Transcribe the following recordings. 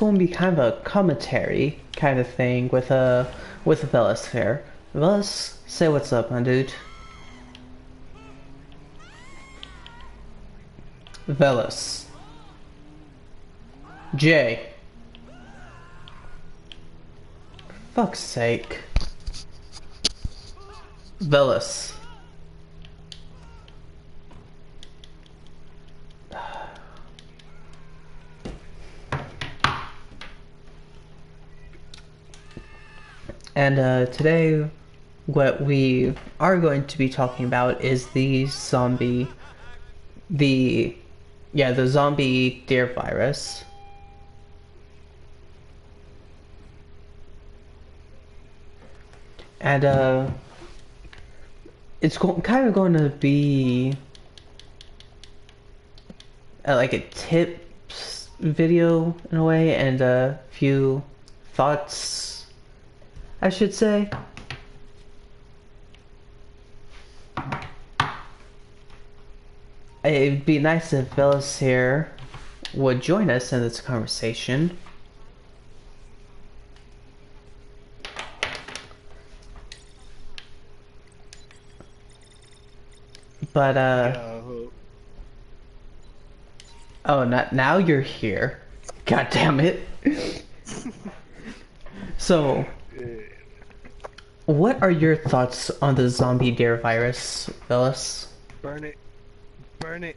going to be kind of a commentary kind of thing with Velas here. Velas, say what's up, my dude. Velas. Jay. Fuck's sake. Velas. And today what we are going to be talking about is the zombie deer virus. And it's kind of going to be like a tips video in a way, and a few thoughts, I should say. It'd be nice if Phyllis here would join us in this conversation. But oh, not now you're here. God damn it. So, what are your thoughts on the zombie deer virus, Phyllis? Burn it. Burn it.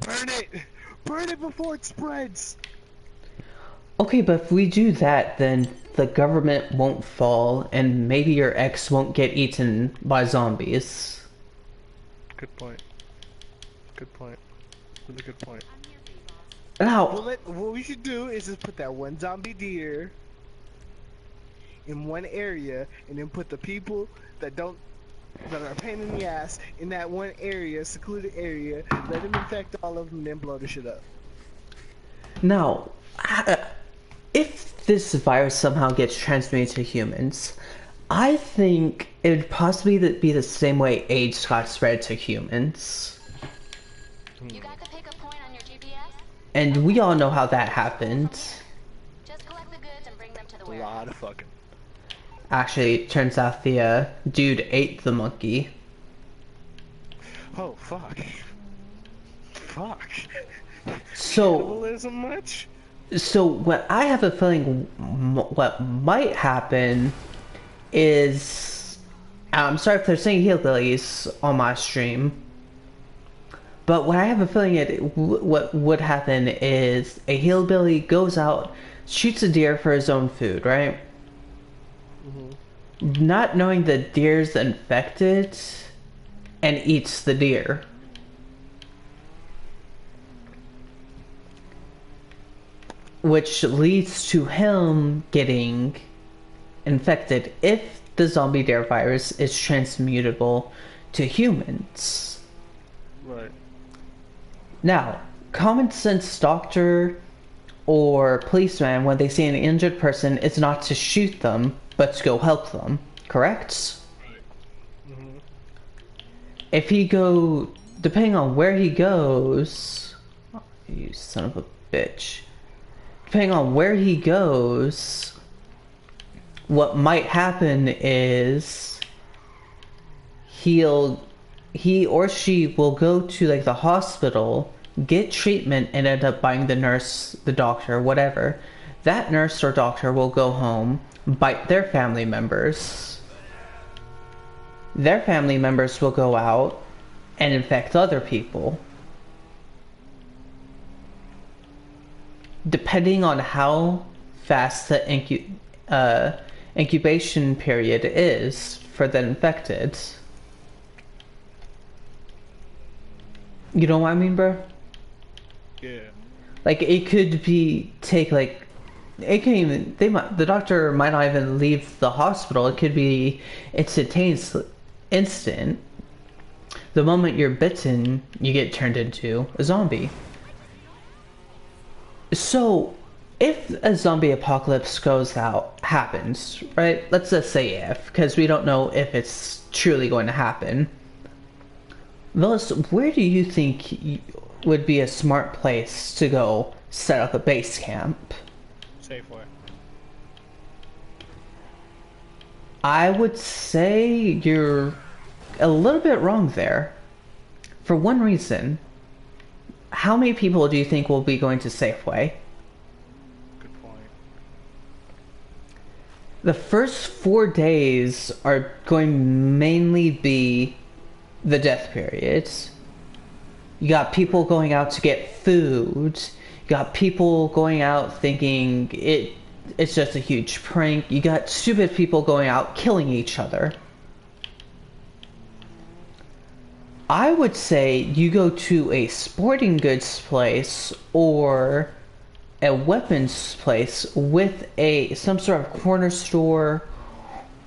Burn it. Burn it before it spreads. Okay, but if we do that, then the government won't fall, and maybe your ex won't get eaten by zombies. Good point. Good point. Really good point. Now, what we should do is just put that one zombie deer in one area, and then put the people that are a pain in the ass in that one area, secluded area, let them infect all of them, then blow the shit up. now, if this virus somehow gets transmitted to humans, I think it would possibly be the same way AIDS got spread to humans. You got to pick a point on your GPS? And we all know how that happened. Just collect the goods and bring them to the A warehouse. lot of fucking. Actually, it turns out the dude ate the monkey. Oh, fuck. Fuck. So, Cannibalism much? so what I have a feeling what might happen is, I'm sorry if they're saying hillbillies on my stream, but what I have a feeling what would happen is a hillbilly goes out, shoots a deer for his own food, right? Mm-hmm. Not knowing the deer's infected, and eats the deer. Which leads to him getting infected if the zombie deer virus is transmutable to humans. Right. Now, common sense doctor or policeman, when they see an injured person, is not to shoot them, but to go help them, correct? Mm-hmm. Depending on where he goes, oh, you son of a bitch. Depending on where he goes, what might happen is he or she will go to like the hospital, get treatment, and end up buying the nurse, the doctor, whatever. That nurse or doctor will go home, bite their family members. Their family members will go out and infect other people. Depending on how fast the incubation period is for the infected. You know what I mean, bro? Yeah. Like, it could take like, it can even, the doctor might not even leave the hospital. It could be instantaneous, instant. The moment you're bitten, you get turned into a zombie. So, if a zombie apocalypse happens, right? Let's just say if, because we don't know if it's truly going to happen. Velas, where do you think would be a smart place to go set up a base camp? Safeway. I would say you're a little bit wrong there. For one reason, how many people do you think will be going to Safeway? Good point. The first 4 days are going to mainly be the death periods. You got people going out to get food. You got people going out thinking it's just a huge prank. You got stupid people going out killing each other. I would say you go to a sporting goods place or a weapons place with some sort of corner store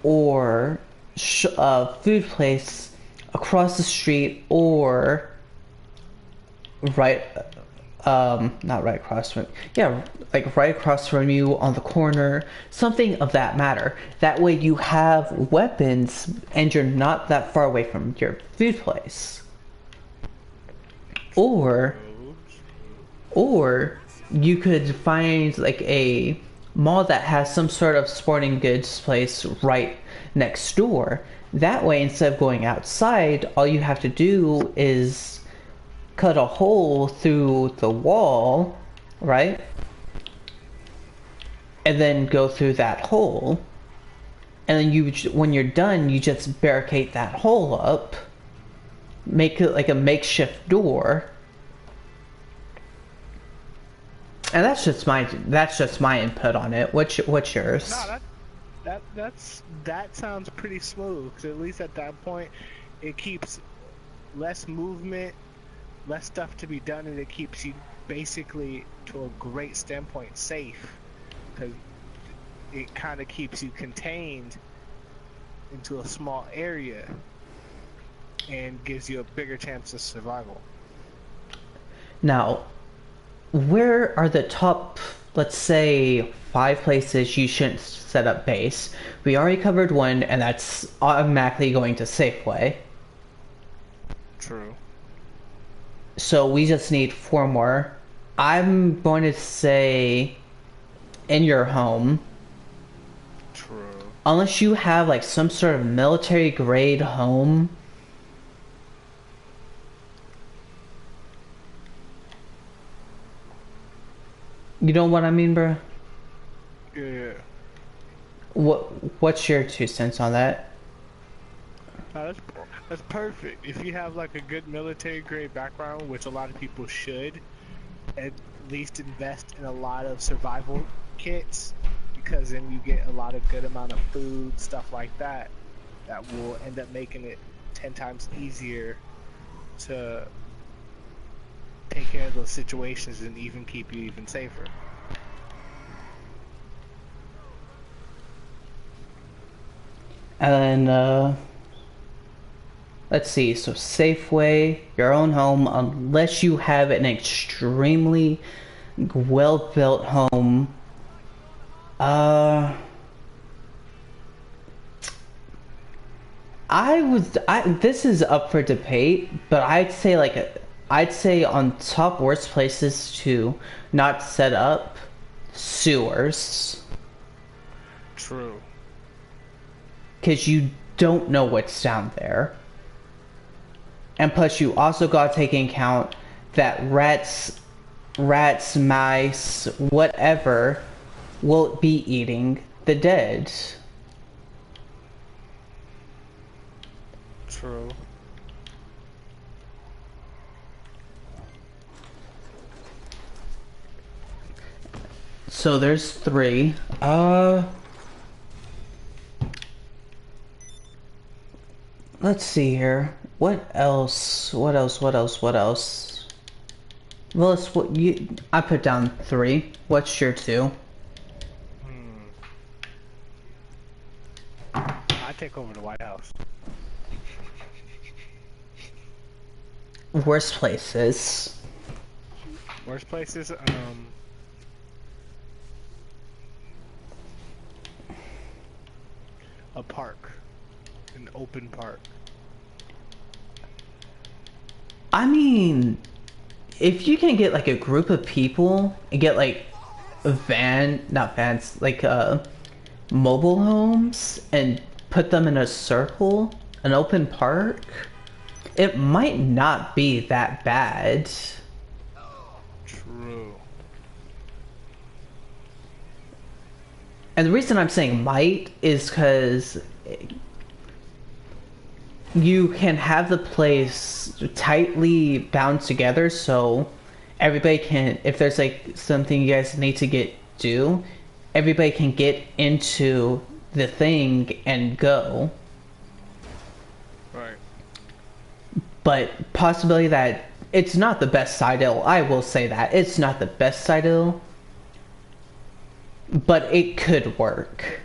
or food place across the street, or right not right across from, yeah, like right across from you on the corner, something of that matter. That way you have weapons and you're not that far away from your food place. Or you could find like a mall that has some sort of sporting goods place right next door. That way, instead of going outside, all you have to do is cut a hole through the wall, right? And then go through that hole. And then when you're done, you just barricade that hole up. Make it like a makeshift door. And that's just my input on it. What's yours? No, that sounds pretty smooth. 'Cause at least at that point, it keeps less movement, less stuff to be done, and it keeps you basically, to a great standpoint, safe. Because it kind of keeps you contained into a small area and gives you a bigger chance of survival. Now, where are the top, let's say, 5 places you shouldn't set up base? We already covered one, and that's automatically going to Safeway. True. So we just need 4 more. I'm going to say in your home. True. Unless you have like some sort of military grade home. You know what I mean, bro? Yeah. What's your 2 cents on that? That's perfect. If you have like a good military grade background, which a lot of people should, at least invest in a lot of survival kits, because then you get a lot of good amount of food, stuff like that, that will end up making it 10 times easier to take care of those situations and even keep you even safer. And let's see, so Safeway, your own home, unless you have an extremely well-built home. This is up for debate, but I'd say on top worst places to not set up, sewers. True. Because you don't know what's down there. And plus you also gotta take into account that rats, mice, whatever, will be eating the dead. True. So there's 3. Let's see here. What else? Well, I put down 3. What's your 2? I take over the White House. Worst places. Worst places, a park. An open park. I mean, if you can get like a group of people and get like not vans, like mobile homes and put them in a circle, an open park, it might not be that bad. True. And the reason I'm saying might is because you can have the place tightly bound together so everybody can, if there's like something you guys need to do, everybody can get into the thing and go. Right. But possibility that it's not the best side ill, I will say that. It's not the best side ill, but it could work.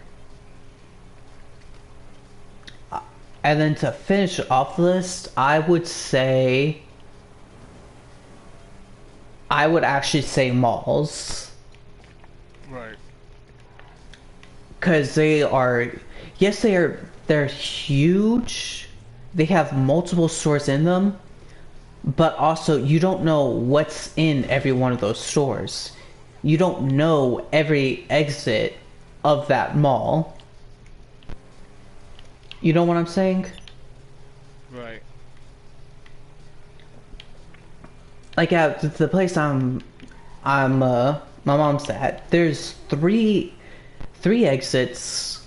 And then to finish off the list, I would actually say malls. Right. Because they're huge. They have multiple stores in them, but also you don't know what's in every one of those stores. You don't know every exit of that mall. You know what I'm saying? Right. Like at the place my mom's at, there's three exits,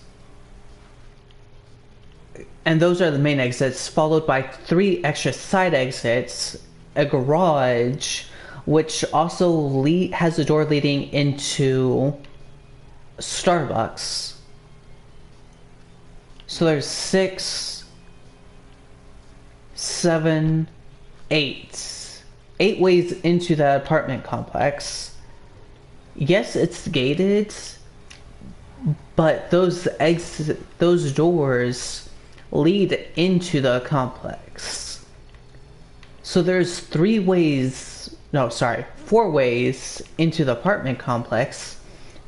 and those are the main exits, followed by 3 extra side exits, a garage, which also has a door leading into Starbucks. So there's 6, 7, 8 ways into the apartment complex. Yes, it's gated, but those doors lead into the complex. So there's 4 ways into the apartment complex.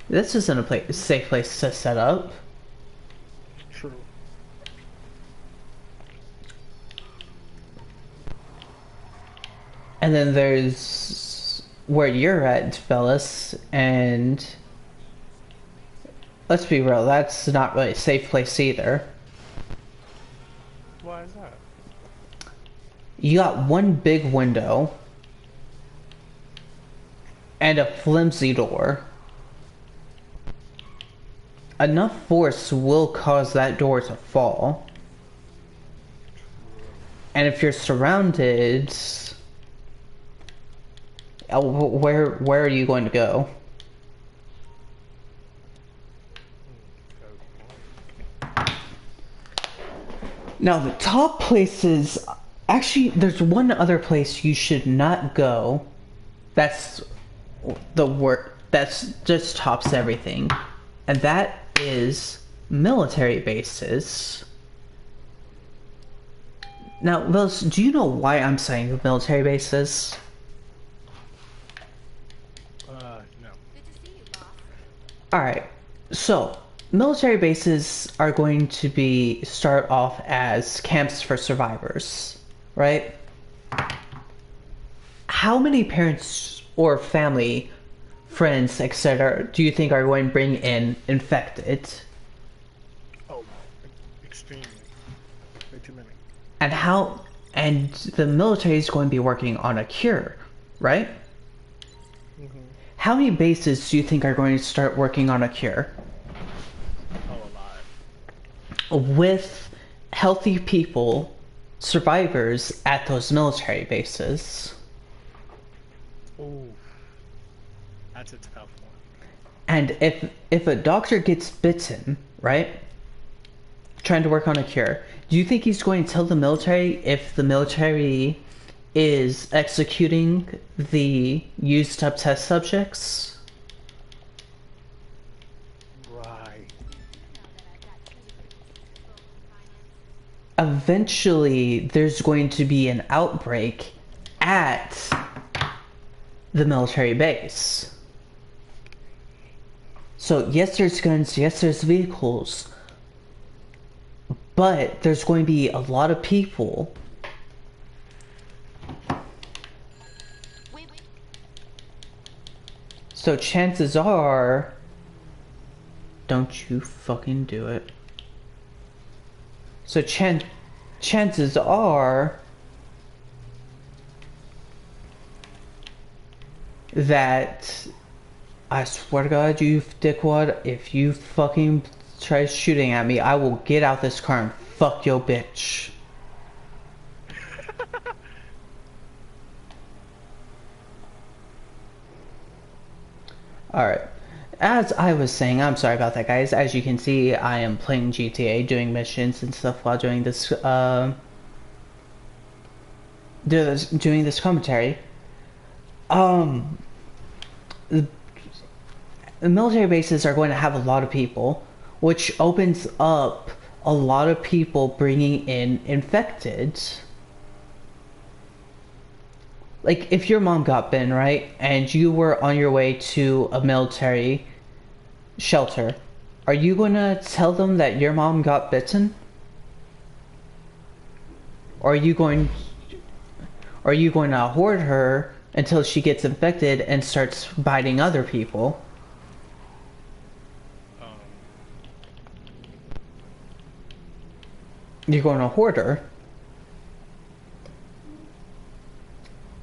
This isn't a safe place to set up. True. And then there's where you're at, fellas, and let's be real, that's not really a safe place either. Why is that? You got one big window and a flimsy door. Enough force will cause that door to fall. And if you're surrounded, where are you going to go? Now the top places, actually there's one other place you should not go. That's that's just tops everything. And that is military bases. Now, Willis, do you know why I'm saying military bases? No. Good to see you, boss. Alright, so military bases are going to start off as camps for survivors, right? How many parents or family, friends, etc. do you think are going to bring in infected? Oh, extremely. Way too many. And the military is going to be working on a cure, right? Mm-hmm. How many bases do you think are going to start working on a cure? Oh, a lot. With healthy people, survivors at those military bases. Ooh. That's a tough one. And if a doctor gets bitten, right? Trying to work on a cure, do you think he's going to tell the military if the military is executing the used up test subjects? Right. Eventually, there's going to be an outbreak at the military base. So yes, there's guns, yes, there's vehicles, but there's going to be a lot of people. So chances are, don't you fucking do it. So chances are that, I swear to God, you dickwad, if you fucking try shooting at me, I will get out this car and fuck your bitch. Alright. As I was saying, I'm sorry about that, guys. As you can see, I am playing GTA, doing missions and stuff while doing this, doing this commentary. The military bases are going to have a lot of people, which opens up a lot of people bringing in infected. Like, if your mom got bitten, right, and you were on your way to a military shelter, are you going to tell them that your mom got bitten? Or are you going to hoard her until she gets infected and starts biting other people? You're going to hoard her.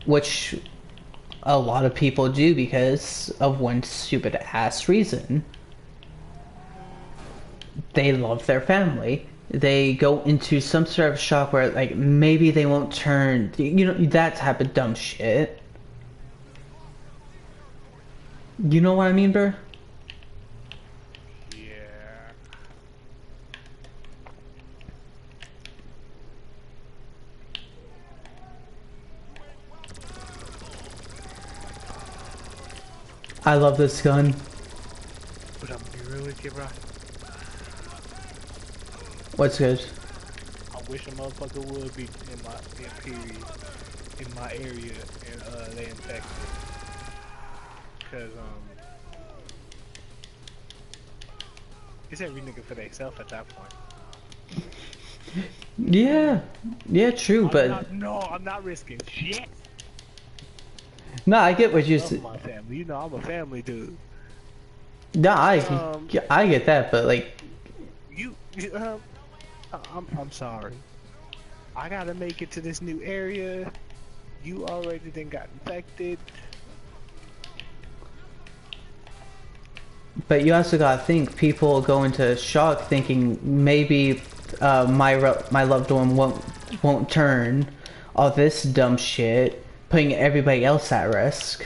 Which a lot of people do because of one stupid ass reason. They love their family. They go into some sort of shock where, like, maybe they won't turn, you know, that type of dumb shit. You know what I mean, bro? Yeah. I love this gun. But I'm gonna be real with you, bro. What's good? I wish a motherfucker would be in my in my area and they infected. Cause it's every nigga for theyself at that point. Yeah, yeah, true, but I'm not risking shit. no, I get what you're I love saying. my family, you know, I'm a family dude. No, I get that, but like, I'm sorry. I gotta make it to this new area. You already then got infected. but you also gotta think people go into shock thinking maybe my loved one won't turn, all this dumb shit, putting everybody else at risk.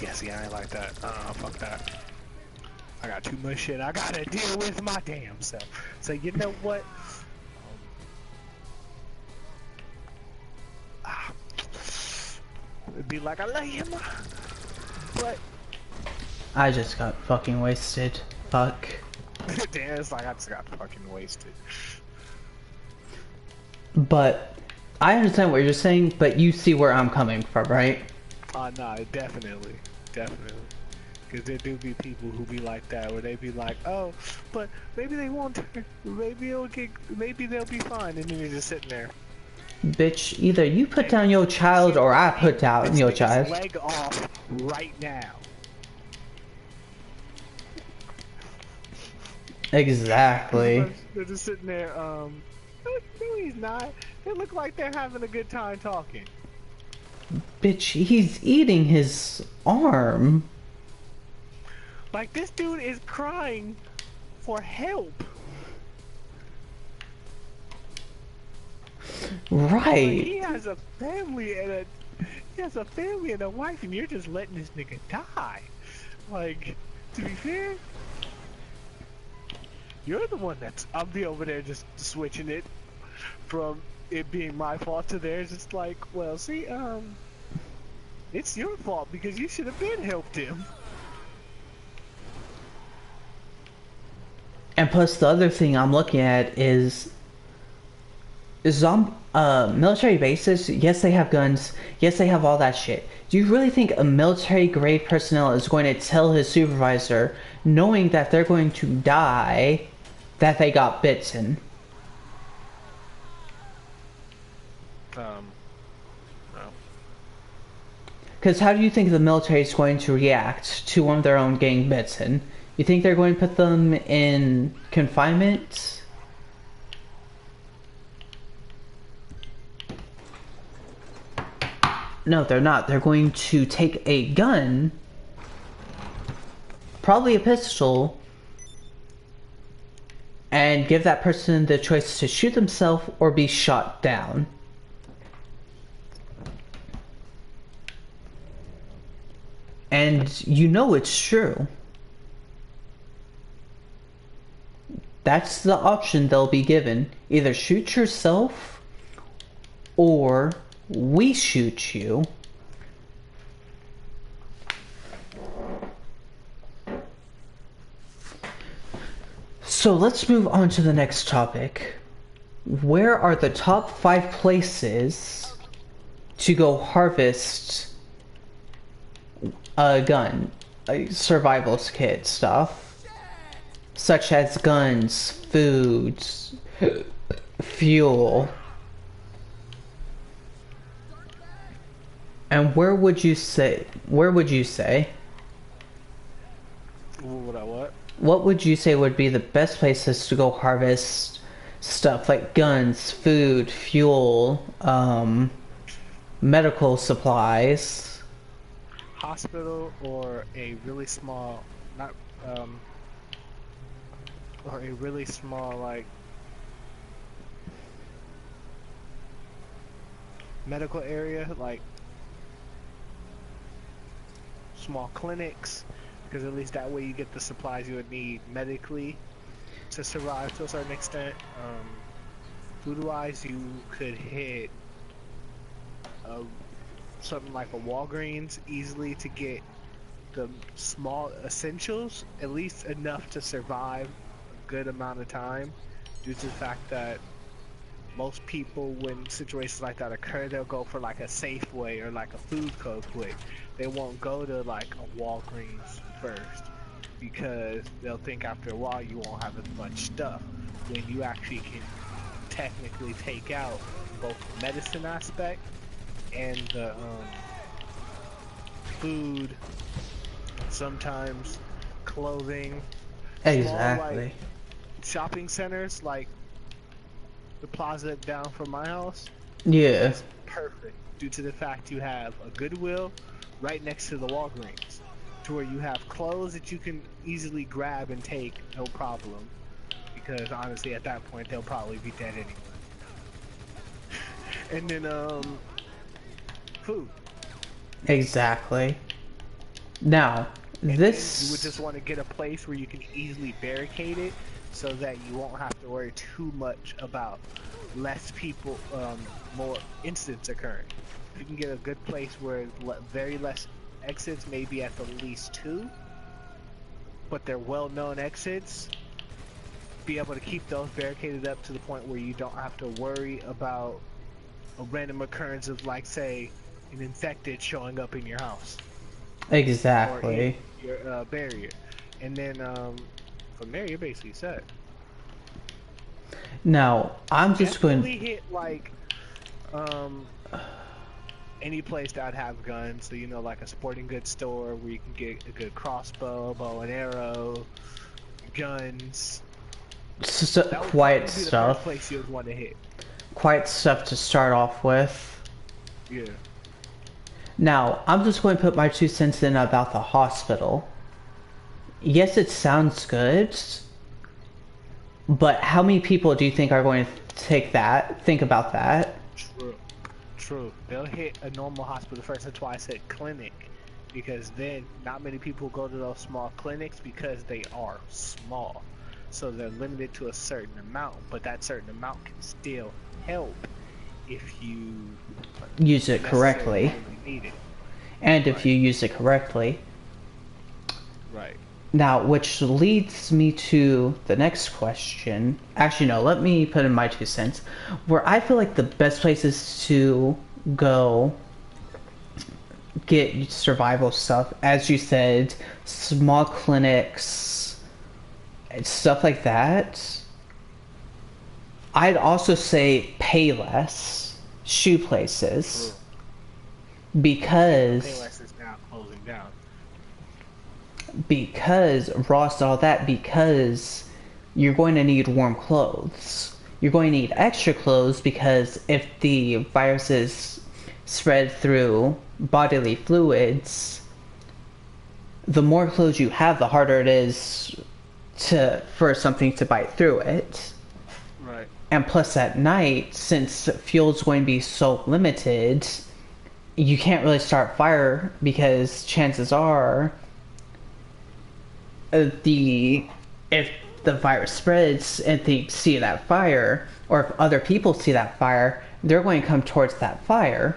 Yeah, see, I ain't like that. Fuck that. I got too much shit I gotta deal with my damn self. So you know what? It'd be like I love you, but I just got fucking wasted. Fuck. damn, it's like I just got fucking wasted. But I understand what you're saying, but you see where I'm coming from, right? Nah, definitely. Because there do be people who be like that, where they be like, oh, but maybe they won't turn, maybe they'll be fine, and then you're just sitting there. Bitch, either you put down your child or I put down your child. Leg off right now. Exactly. They're just sitting there, no, he's not. They look like they're having a good time talking. Bitch, he's eating his arm. Like, this dude is crying for help. Right. Like, he has a family and a wife, and you're just letting this nigga die. Like, to be fair, you're the one I'll be over there just switching it from it being my fault to theirs. It's like, well, see, it's your fault because you should have been helped him. And plus, the other thing I'm looking at is military bases. Yes, they have guns. Yes, they have all that shit. Do you really think a military-grade personnel is going to tell his supervisor, knowing that they're going to die, that they got bitten? No. Because how do you think the military is going to react to one of their own getting bitten? You think they're going to put them in confinement? No, they're not. They're going to take a gun, probably a pistol, and give that person the choice to shoot themselves or be shot down. And you know it's true. That's the option they'll be given. Either shoot yourself or we shoot you. So let's move on to the next topic. Where are the top 5 places to go harvest a gun, a survival kit stuff, such as guns, foods, fuel? And where would you say? What? What would you say would be the best places to go harvest stuff like guns, food, fuel, medical supplies? Hospital or a really small, not or a really small like medical area, like small clinics, because at least that way you get the supplies you would need medically to survive to a certain extent. Food-wise, you could hit something like a Walgreens easily to get the small essentials, at least enough to survive a good amount of time, due to the fact that most people, when situations like that occur, they'll go for like a Safeway or like a Food Co. quick. They won't go to like a Walgreens first, because they'll think after a while you won't have as much stuff, when you actually can technically take out both the medicine aspect and the food, sometimes clothing. Exactly. Small, like, shopping centers like the plaza down from my house. Yeah. It's perfect due to the fact you have a Goodwill right next to the Walgreens, to where you have clothes that you can easily grab and take, no problem. Because honestly, at that point, they'll probably be dead anyway. And then, food. Exactly. Now, And this... you would just want to get a place where you can easily barricade it, so that you won't have to worry too much about less people, more incidents occurring. If you can get a good place where very less exits, maybe at the least 2, but they're well-known exits, be able to keep those barricaded up to the point where you don't have to worry about a random occurrence of, like, say, an infected showing up in your house. Exactly. Or in your barrier. And then from there, you're basically set. Now, I'm just going... Definitely hit, like, any place that have guns, so, you know, like a sporting goods store where you can get a good crossbow, bow and arrow, guns. quiet stuff. The first place you would want to hit. Quiet stuff to start off with. Yeah. Now, I'm just going to put my 2 cents in about the hospital. Yes, it sounds good, but how many people do you think are going to think about that? True. They'll hit a normal hospital first. That's why I said clinic, because then not many people go to those small clinics because they are small. So they're limited to a certain amount, but that certain amount can still help if you use it correctly. Need it. And if you use it correctly. Right. Now, which leads me to the next question. Actually, no, let me put in my 2 cents. Where I feel like the best places to go get survival stuff, as you said, small clinics, stuff like that. I'd also say Payless shoe places. True. Because Payless down. Because Ross, all that, because you're going to need warm clothes. You're going to need extra clothes because if the virus is spread through bodily fluids, the more clothes you have, the harder it is for something to bite through it. Right. And plus at night, since fuel's going to be so limited, you can't really start fire because chances are if the virus spreads and they see that fire, or if other people see that fire, they're going to come towards that fire.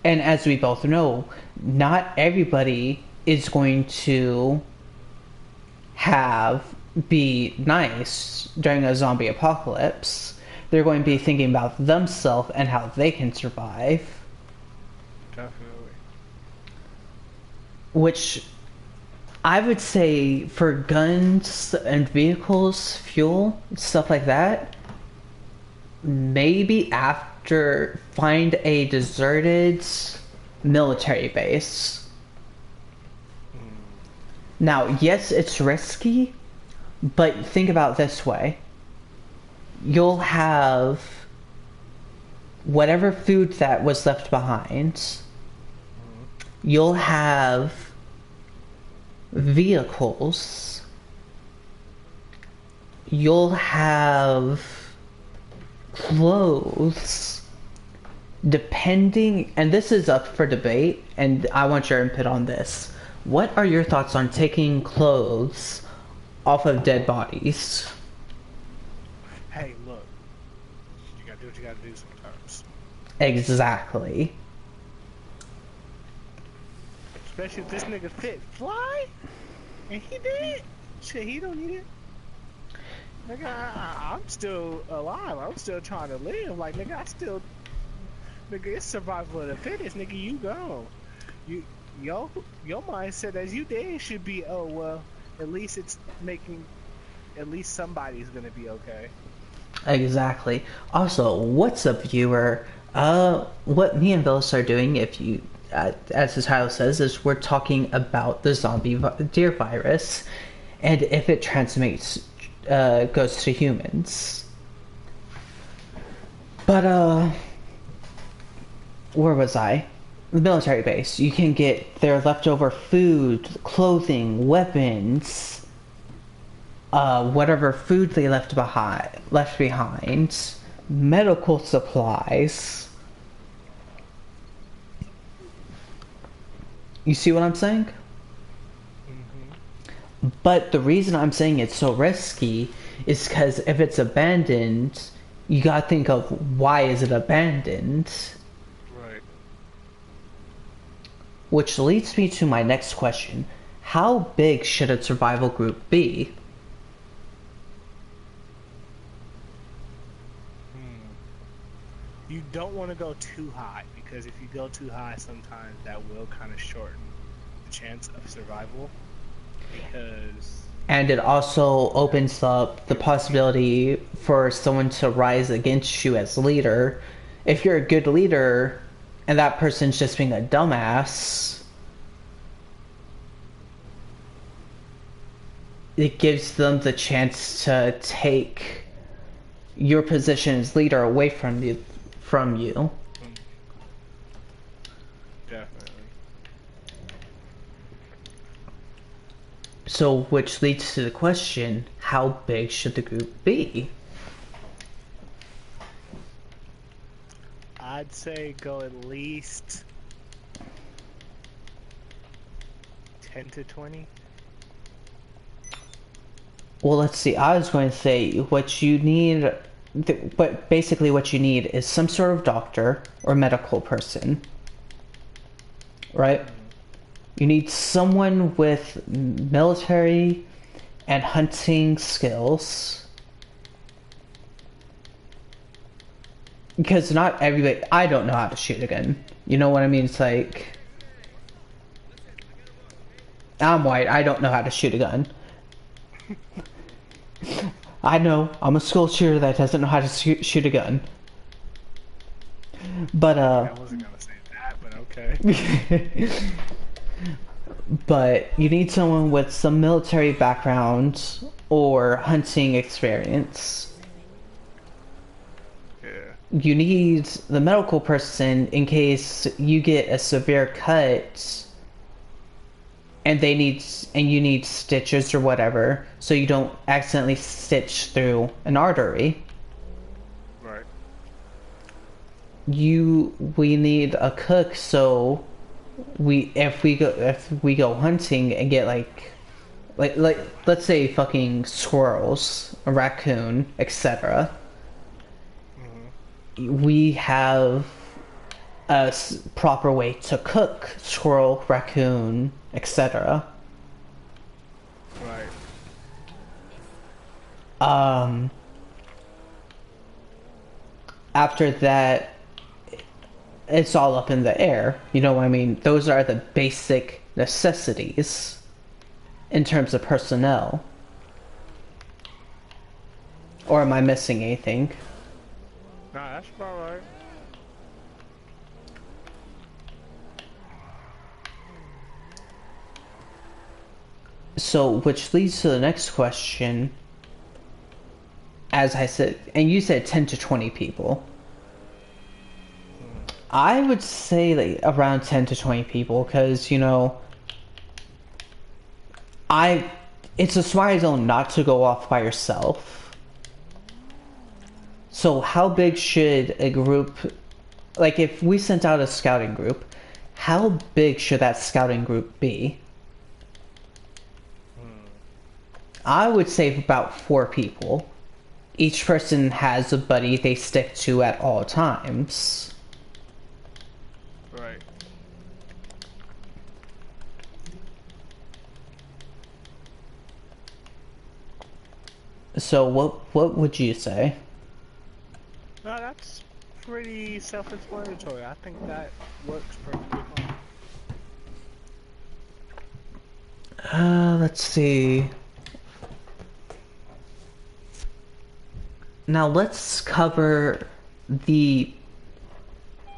And as we both know, not everybody is going to be nice during a zombie apocalypse. They're going to be thinking about themselves and how they can survive. Definitely. Which I would say for guns and vehicles, fuel, stuff like that, maybe after find a deserted military base. Now, yes, it's risky, but think about it this way. You'll have whatever food that was left behind. You'll have vehicles. You'll have clothes. Depending, and this is up for debate, and I want your input on this. What are your thoughts on taking clothes off of dead bodies? Hey, look. You gotta do what you gotta do sometimes. Exactly. Especially if this nigga fit fly, and he did. Shit, he don't need it. Nigga, I'm still alive. I'm still trying to live. Like, nigga, nigga, it's survival of the fittest. Nigga, you go. Your mindset as you did should be, oh, well, at least at least somebody's gonna be okay. Exactly. Also, what's up, viewer? What me and Villas are doing, if you, as the title says, is we're talking about the zombie deer virus, and if it transmits, goes to humans. But, where was I? The military base. You can get their leftover food, clothing, weapons, whatever food they left behind, medical supplies. You see what I'm saying? Mm-hmm. But the reason I'm saying it's so risky is because if it's abandoned, you gotta think of why is it abandoned? Right. Which leads me to my next question. How big should a survival group be? You don't want to go too high, because if you go too high, sometimes that will kind of shorten the chance of survival. And it also opens up the possibility for someone to rise against you as leader. If you're a good leader and that person's just being a dumbass, it gives them the chance to take your position as leader away from you. Definitely. So, which leads to the question, how big should the group be? I'd say go at least 10 to 20. Well, let's see. I was going to say what you need, but basically what you need is some sort of doctor or medical person, right? You need someone with military and hunting skills. Because not everybody, I don't know how to shoot a gun. You know what I mean? It's like, I'm white, I don't know how to shoot a gun. I know, I'm a school shooter that doesn't know how to shoot a gun. But, I wasn't gonna say that, but okay. But you need someone with some military background or hunting experience. Yeah. You need the medical person in case you get a severe cut and you need stitches or whatever, so you don't accidentally stitch through an artery. Right. We need a cook, so if we go hunting and get like let's say fucking squirrels, a raccoon, etc. We have a proper way to cook squirrel, raccoon, etc. Right. After that, it's all up in the air. You know what I mean? Those are the basic necessities in terms of personnel. Or am I missing anything? Nah, that's about right. So, which leads to the next question. As I said, and you said 10 to 20 people. I would say like around 10 to 20 people, because, you know, it's a smart zone not to go off by yourself. So how big should a group, like if we sent out a scouting group, how big should that scouting group be? I would say about 4 people. Each person has a buddy they stick to at all times. Right. So what would you say? No, that's pretty self-explanatory. I think that works perfectly fine. Let's see. Now let's cover the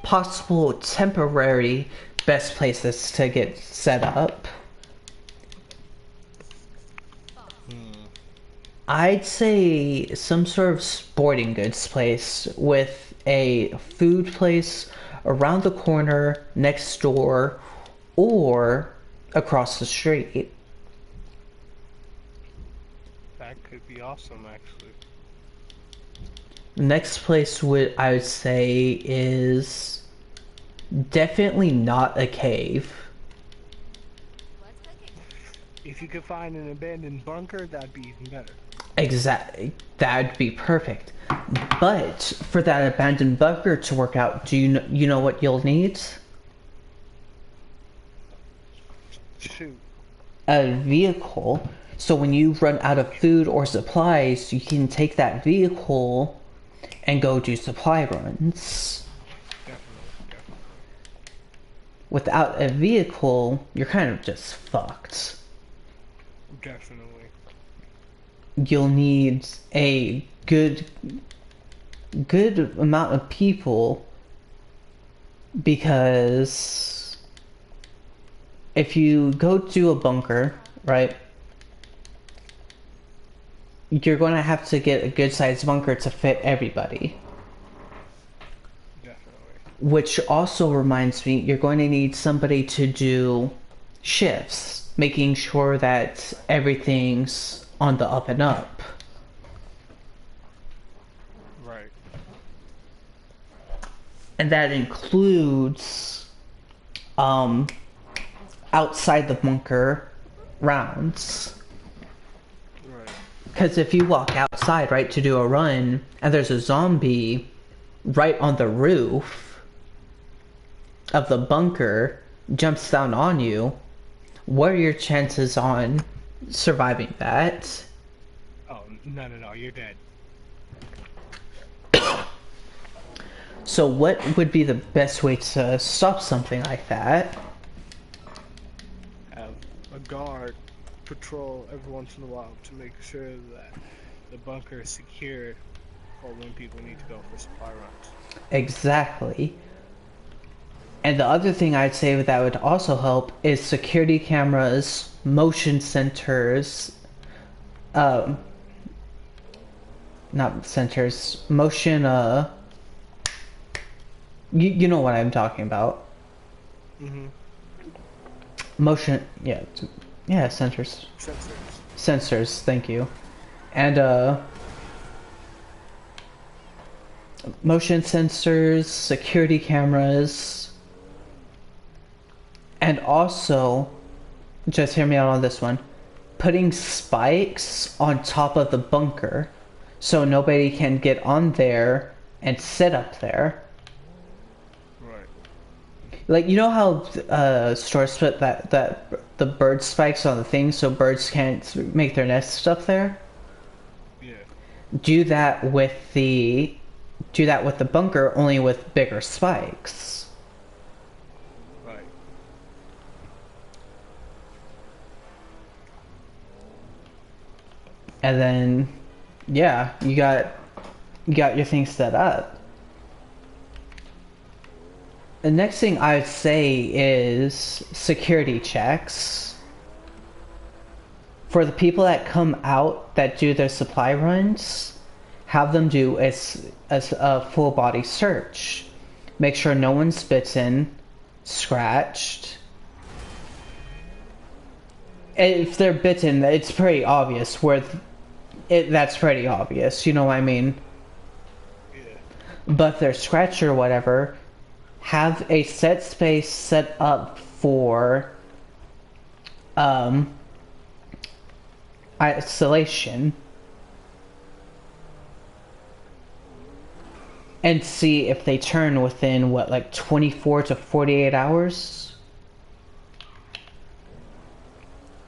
possible temporary best places to get set up. I'd say some sort of sporting goods place with a food place around the corner, next door, or across the street. That could be awesome, actually. Next place I would say is definitely not a cave. If you could find an abandoned bunker, that'd be even better. Exactly, that'd be perfect. But for that abandoned bunker to work out, do you know what you'll need? Shoot. A vehicle. So when you run out of food or supplies, you can take that vehicle and go do supply runs. Definitely. Without a vehicle, you're kind of just fucked. Definitely. You'll need a good amount of people, because if you go to a bunker, right, you're going to have to get a good sized bunker to fit everybody. Definitely. Which also reminds me, you're going to need somebody to do shifts, making sure that everything's on the up and up. Right. And that includes outside the bunker rounds. Right. Because if you walk outside, right, to do a run, and there's a zombie right on the roof of the bunker, jumps down on you, what are your chances on surviving that? Oh, no, you're dead. So what would be the best way to stop something like that? Have a guard patrol every once in a while to make sure that the bunker is secure for when people need to go for supply runs. Exactly. And the other thing I'd say that would also help is security cameras, motion sensors, um, not sensors, motion, you know what I'm talking about. Mm-hmm. Motion, yeah, yeah, sensors. Sensors. Sensors, thank you. And, motion sensors, security cameras, and also, just hear me out on this one, putting spikes on top of the bunker so nobody can get on there and sit up there. Right. Like, you know how stores put that the bird spikes on the thing so birds can't make their nests up there? Yeah. Do that with the bunker, only with bigger spikes. Right. And then, yeah, you got your thing set up. The next thing I'd say is security checks. For the people that come out that do their supply runs, have them do a full body search. Make sure no one's bitten, scratched. If they're bitten, it's pretty obvious that's pretty obvious, you know what I mean? Yeah. But if they're scratched or whatever, have a set space set up for isolation and see if they turn within what, like 24 to 48 hours.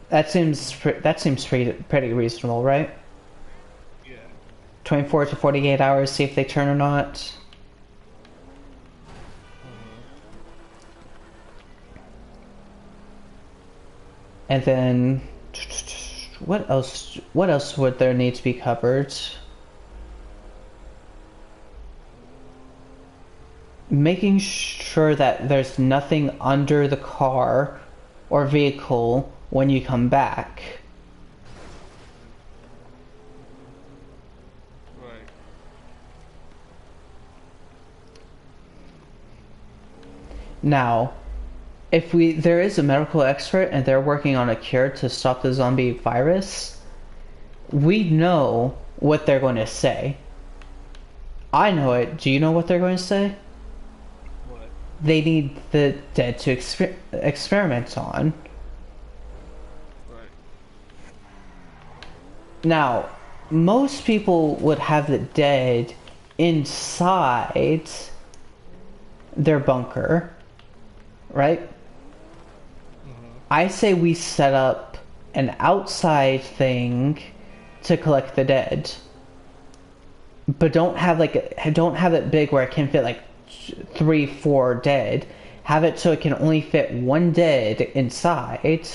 That seems pretty reasonable, right? Yeah. 24 to 48 hours, see if they turn or not. And then what else would there need to be covered? Making sure that there's nothing under the car or vehicle when you come back. Right. Now, if there is a medical expert and they're working on a cure to stop the zombie virus, we know what they're going to say. I know it. Do you know what they're going to say? What? They need the dead to experiment on. Right. Now, most people would have the dead inside their bunker, right? I say we set up an outside thing to collect the dead, but don't have it big where it can fit like 3-4 dead. Have it so it can only fit one dead inside.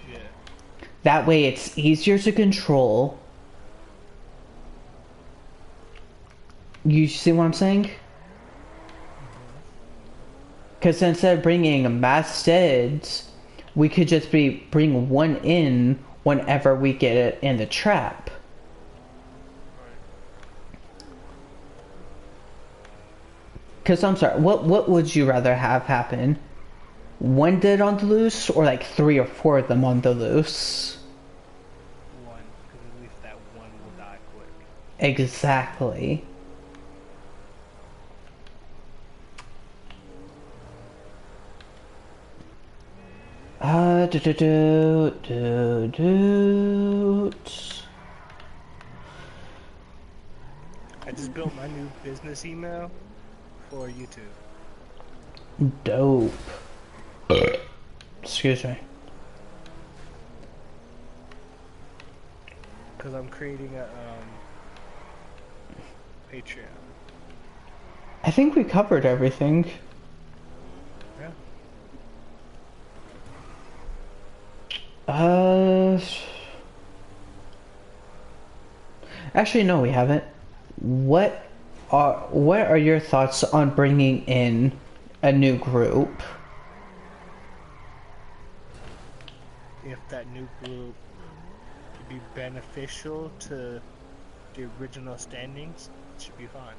Yeah. That way it's easier to control. You see what I'm saying? Because instead of bringing mass deads, we could just bring one in whenever we get it in the trap. Because I'm sorry, what would you rather have happen? One dead on the loose, or like 3 or 4 of them on the loose? One, because at least that one will die quick. Exactly. Do do do do do. I just built my new business email for YouTube. Dope. Excuse me. Because I'm creating a Patreon. I think we covered everything. Yeah. Actually, no, we haven't. What are your thoughts on bringing in a new group. If that new group could be beneficial to the original standings, it should be fine.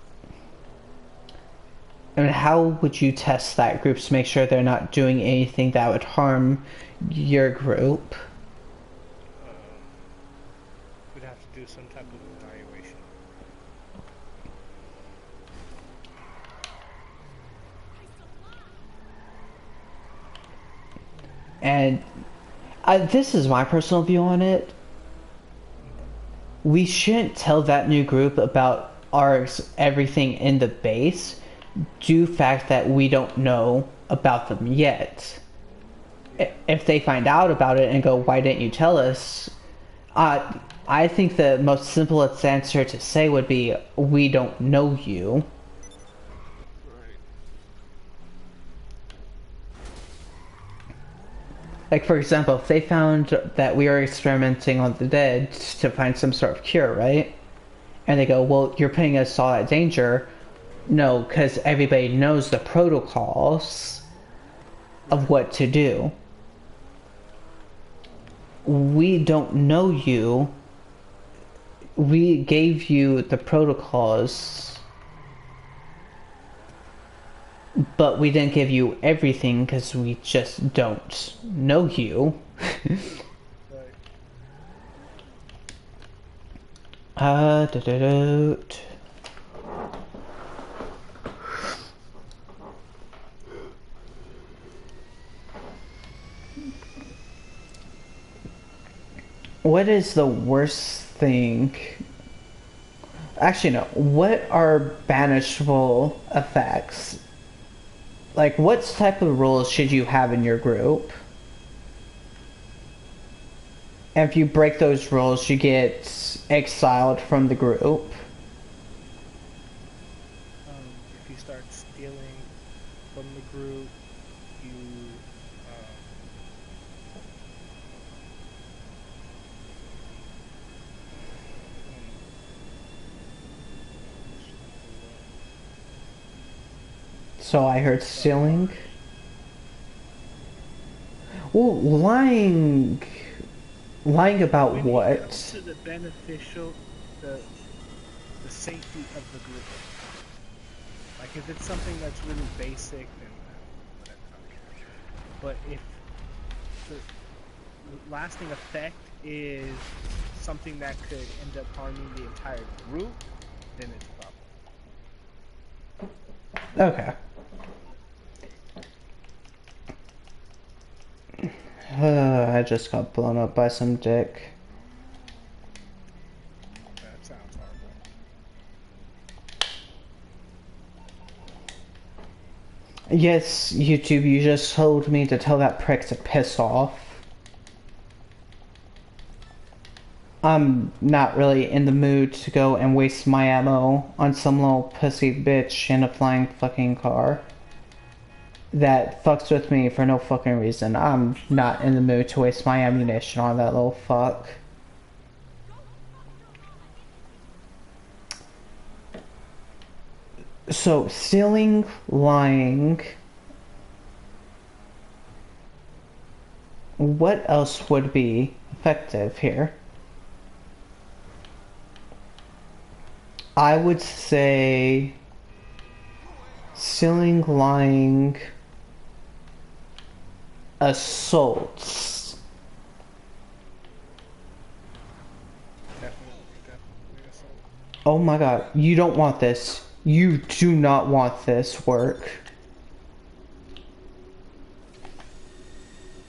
And how would you test that group to make sure they're not doing anything that would harm your group? We'd have to do some type of evaluation. And this is my personal view on it. We shouldn't tell that new group about everything in the base due fact that we don't know about them yet. If they find out about it and go, why didn't you tell us? I think the most simplest answer to say would be, we don't know you. Right. Like, for example, if they found that we are experimenting on the dead to find some sort of cure, right? And they go, well, you're putting us all at danger. No, because everybody knows the protocols of what to do. We don't know you. We gave you the protocols, but we didn't give you everything because we just don't know you. Right. What is the worst thing? Actually, no. What are banishable effects? Like, what type of rules should you have in your group? And if you break those rules, you get exiled from the group. If you start stealing from the group, you So I heard stealing. Well, lying. Lying about when what? it comes to the beneficial, the safety of the group. Like if it's something that's really basic, then whatever. But if the lasting effect is something that could end up harming the entire group, then it's a problem. Okay. I just got blown up by some dick. That sounds horrible. Yes, YouTube, you just told me to tell that prick to piss off. I'm not really in the mood to go and waste my ammo on some little pussy bitch in a flying fucking car that fucks with me for no fucking reason. I'm not in the mood to waste my ammunition on that little fuck. So, stealing, lying. What else would be effective here? I would say stealing, lying, assaults. Definitely assault. Oh my god, you don't want this. You do not want this work.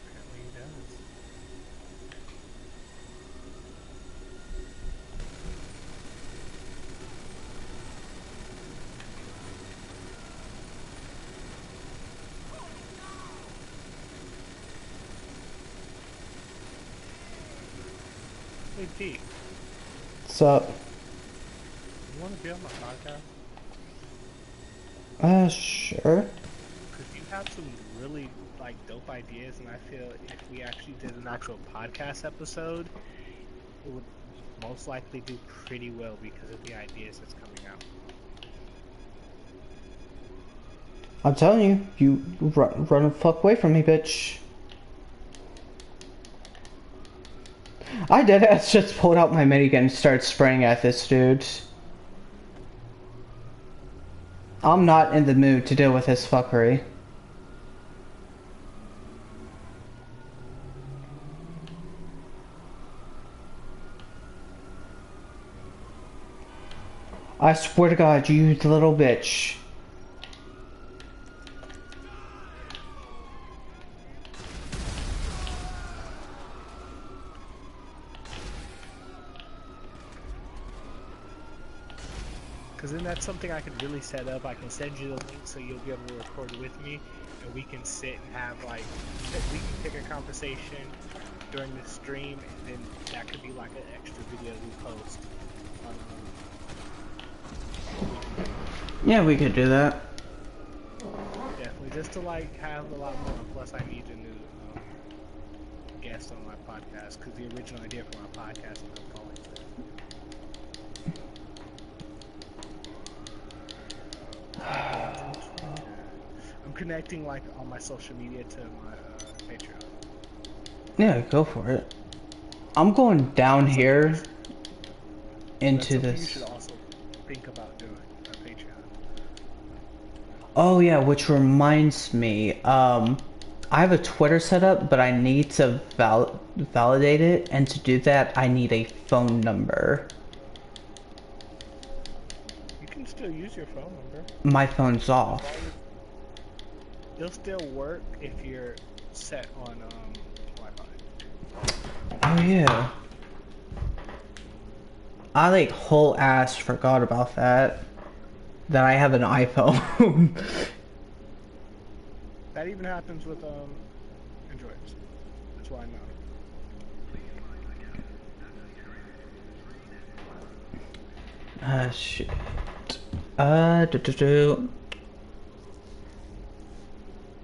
Apparently he does. Hey D, What's up? you want to be on my podcast? Sure. Because you have some really like dope ideas, and I feel if we actually did an actual podcast episode, it would most likely do pretty well because of the ideas that's coming out. I'm telling you, you run the fuck away from me, bitch. I deadass just pulled out my minigun and started spraying at this dude. I'm not in the mood to deal with this fuckery. I swear to God, you little bitch. Because then that's something I could really set up. I can send you the link so you'll be able to record with me, and we can sit and have like, we can pick a conversation during the stream, and then that could be like an extra video we post. Yeah, we could do that. Definitely, just to like have a lot more. Plus, I need a new guest on my podcast because the original idea for my podcast is falling through. I'm connecting like all my social media to my Patreon. Yeah, go for it. I'm going down here into That's this. You should also think about doing a Patreon. Oh yeah, which reminds me, I have a Twitter set up, but I need to validate it, and to do that, I need a phone number. You can still use your phone number. My phone's off. It'll still work if you're set on Wi-Fi. Oh yeah. I like whole ass forgot about that. That I have an iPhone. That even happens with Androids. That's why I know. Shit.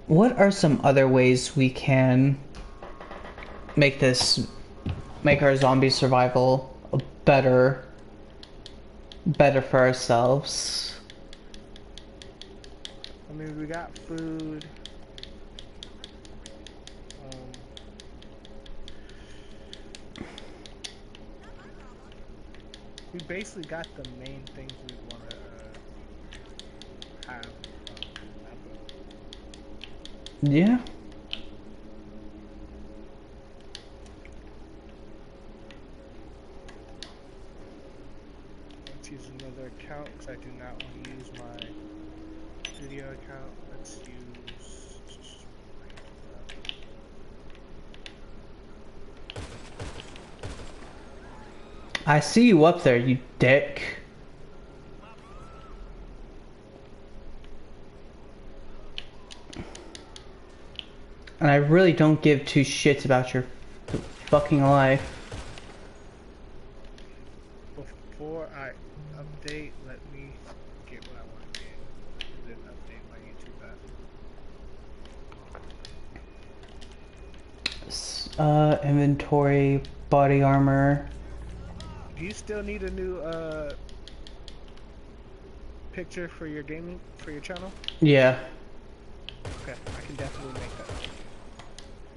What are some other ways we can make our zombie survival better for ourselves? I mean, we got food. We basically got the main things we want to have. Yeah. Let's use another account because I do not want to use my studio account. Let's use. I see you up there, you dick. And I really don't give two shits about your fucking life. Before I update, let me get what I want to get, and then update my YouTube app. Inventory, body armor. Do you still need a new picture for your channel? Yeah. Okay, I can definitely make that.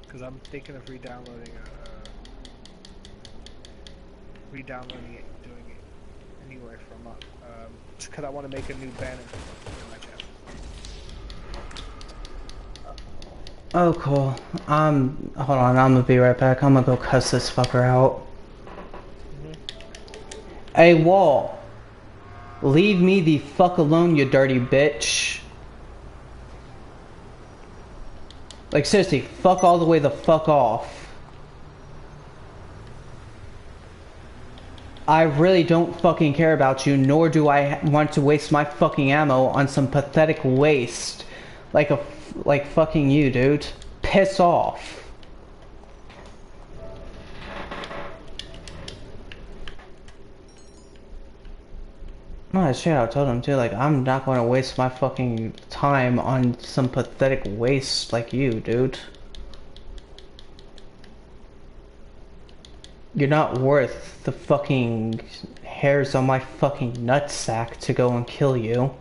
Because I'm thinking of re-downloading it, doing it anyway from because I want to make a new banner for my channel. Oh, cool. Hold on, I'm gonna be right back. I'm gonna go cuss this fucker out. Hey, Wall. Leave me the fuck alone, you dirty bitch. Like, seriously, fuck all the way the fuck off. I really don't fucking care about you, nor do I want to waste my fucking ammo on some pathetic waste. Like fucking you, dude. Piss off. No, shit, I told him too, like, I'm not going to waste my fucking time on some pathetic waste like you, dude. You're not worth the fucking hairs on my fucking nutsack to go and kill you.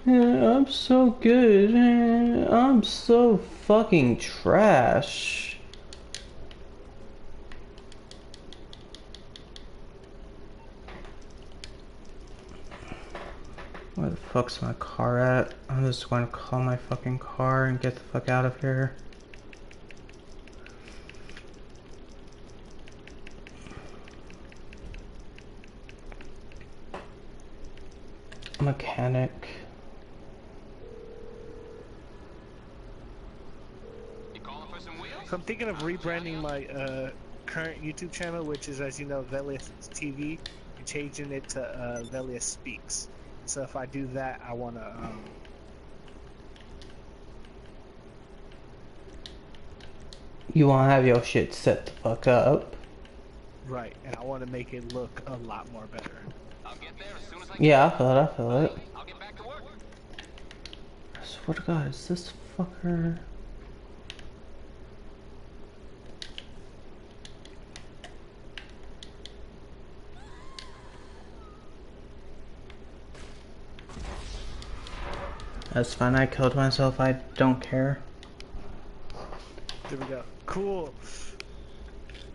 I'm so good. I'm so fucking trash. Where the fuck's my car at? I'm just going to call my fucking car and get the fuck out of here. Mechanic. So I'm thinking of rebranding my current YouTube channel, which is, as you know, Veilies TV, and changing it to Veilies Speaks. So if I do that, I want to You wanna have your shit set the fuck up. right, and I want to make it look a lot more better. I'll get there as soon as I can. Yeah, I feel it, I feel it. I'll get back to work. I swear to God, is this fucker... That's fine, I killed myself, I don't care. There we go. Cool.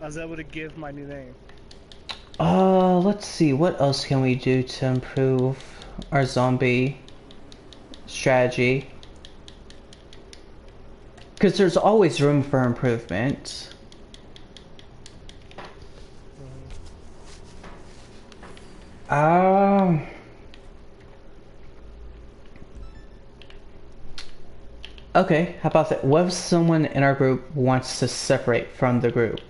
I was able to give my new name. Let's see, what else can we do to improve our zombie strategy? Because there's always room for improvement. Okay, how about that? What if someone in our group wants to separate from the group?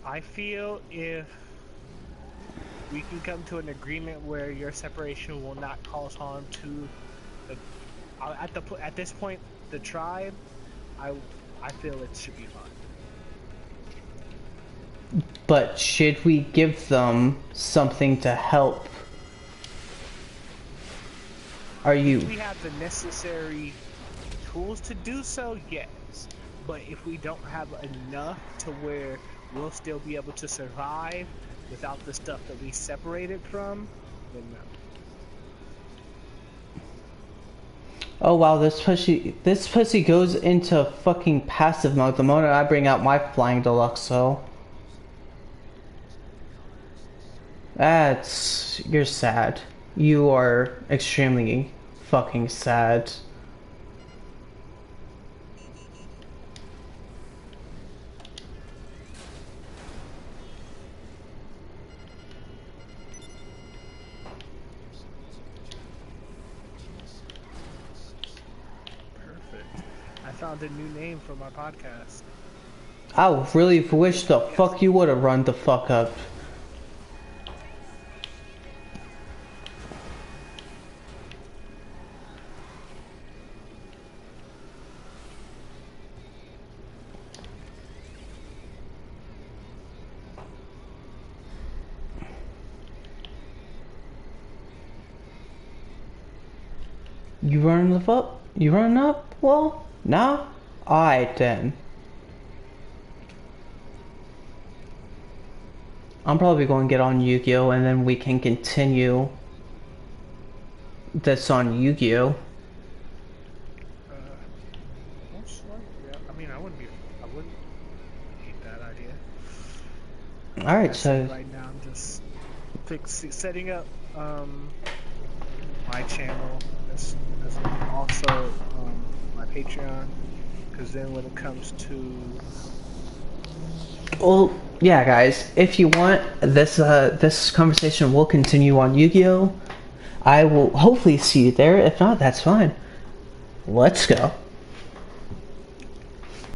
I feel if we can come to an agreement where your separation will not cause harm to the, at this point, the tribe, I feel it should be fine. But should we give them something to help? Are you... If we have the necessary tools to do so, yes. But if we don't have enough to where we'll still be able to survive without the stuff that we separated from, then no. Oh wow, this pussy goes into fucking passive mode the moment I bring out my flying deluxo. You're sad. You are extremely fucking sad. Perfect. I found a new name for my podcast. I really wish the fuck you would have run the fuck up. You running the up? You running up? Well, nah. Alright then. I'm probably going to get on Yu-Gi-Oh! And then we can continue this on Yu-Gi-Oh! Most likely, yeah. I mean, I wouldn't hate that idea. Alright, so... Right now I'm just setting up my channel as also my Patreon, because then when it comes to well, yeah, guys, if you want, this conversation will continue on Yu-Gi-Oh! I will hopefully see you there. If not, that's fine. Let's go.